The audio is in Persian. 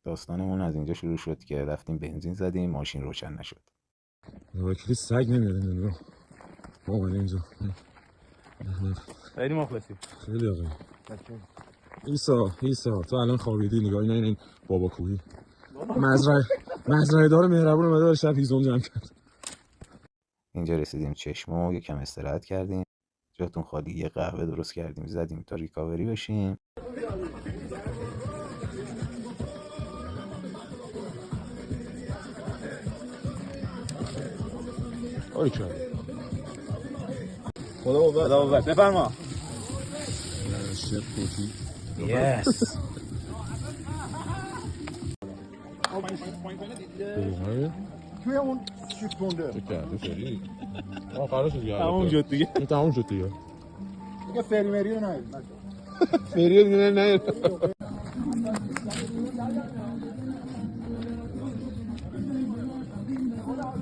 داستانمون از اینجا شروع شد که رفتیم بنزین زدیم، ماشین روشن نشد. وکیلی سگ نمیاد اینجا. ما اومدیم اینجا. خیلی مخلصی. خیلی آقایی. ایسا تو الان خوابیدی، نگاه این بابا کوهی مزرعه دار مهربون اومده برای شب هیزم جمع کرد. اینجا رسیدیم چشمه، یکم استراحت کردیم، جاتون خالی، یه قهوه درست کردیم زدیم تا ریکاوری بشیم. خدا قوت. بفرما. شف کوتی. Yes. توی اون شیت مونده. قرار شد دیگه. تموم شد دیگه. تموم شد دیگه. دیگه فری مری رو نهید. فریه دیگه نه.